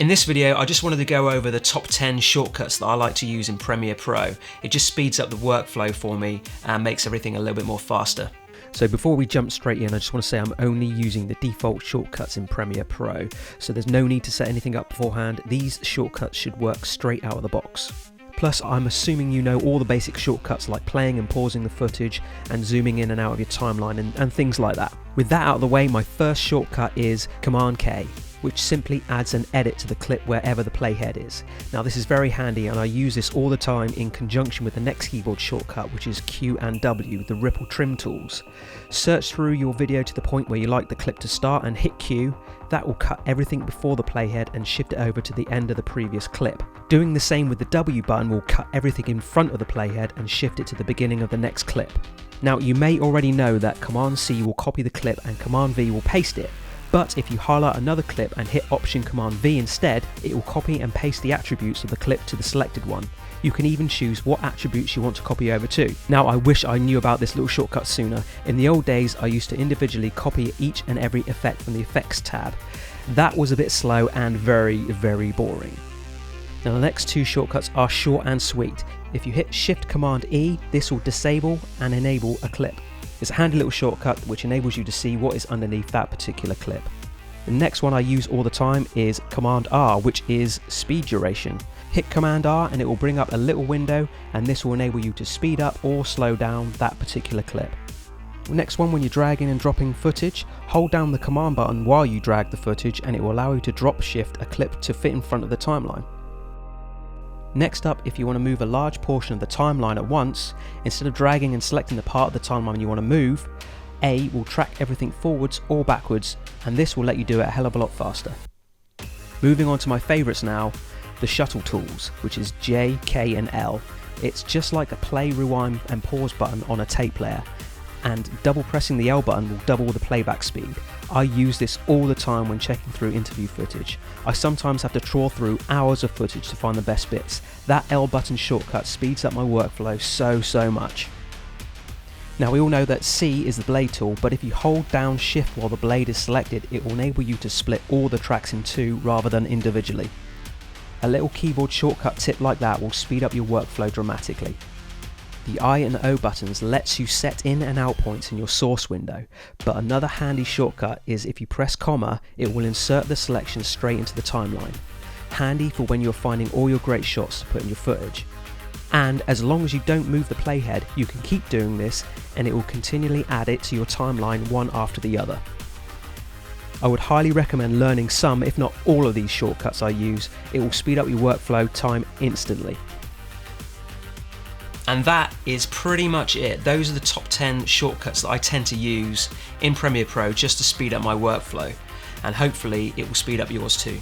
In this video, I just wanted to go over the top 10 shortcuts that I like to use in Premiere Pro. It just speeds up the workflow for me and makes everything a little bit more faster. So before we jump straight in, I just want to say I'm only using the default shortcuts in Premiere Pro, so there's no need to set anything up beforehand. These shortcuts should work straight out of the box. Plus, I'm assuming you know all the basic shortcuts like playing and pausing the footage and zooming in and out of your timeline and things like that. With that out of the way, my first shortcut is Command K, which simply adds an edit to the clip wherever the playhead is. Now this is very handy and I use this all the time in conjunction with the next keyboard shortcut, which is Q and W, the ripple trim tools. Search through your video to the point where you like the clip to start and hit Q. That will cut everything before the playhead and shift it over to the end of the previous clip. Doing the same with the W button will cut everything in front of the playhead and shift it to the beginning of the next clip. Now you may already know that Command C will copy the clip and Command V will paste it. But if you highlight another clip and hit Option Command V instead, it will copy and paste the attributes of the clip to the selected one. You can even choose what attributes you want to copy over to. Now I wish I knew about this little shortcut sooner. In the old days I used to individually copy each and every effect from the Effects tab. That was a bit slow and very boring. Now the next two shortcuts are short and sweet. If you hit Shift Command E, this will disable and enable a clip. It's a handy little shortcut which enables you to see what is underneath that particular clip. The next one I use all the time is Command R, which is speed duration. Hit Command R and it will bring up a little window, and this will enable you to speed up or slow down that particular clip. The next one, when you're dragging and dropping footage, hold down the command button while you drag the footage and it will allow you to drop shift a clip to fit in front of the timeline. Next up, if you want to move a large portion of the timeline at once, instead of dragging and selecting the part of the timeline you want to move, A will track everything forwards or backwards, and this will let you do it a hell of a lot faster. Moving on to my favourites now, the shuttle tools, which is J, K and L. It's just like a play, rewind and pause button on a tape player, and double pressing the L button will double the playback speed. I use this all the time when checking through interview footage. I sometimes have to trawl through hours of footage to find the best bits. That L button shortcut speeds up my workflow so much. Now we all know that C is the blade tool, but if you hold down shift while the blade is selected, it will enable you to split all the tracks in two rather than individually. A little keyboard shortcut tip like that will speed up your workflow dramatically. The I and O buttons lets you set in and out points in your source window, but another handy shortcut is if you press comma, it will insert the selection straight into the timeline. Handy for when you're finding all your great shots to put in your footage. And as long as you don't move the playhead, you can keep doing this and it will continually add it to your timeline one after the other. I would highly recommend learning some, if not all of these shortcuts I use. It will speed up your workflow time instantly. And that is pretty much it. Those are the top 10 shortcuts that I tend to use in Premiere Pro just to speed up my workflow, and hopefully it will speed up yours too.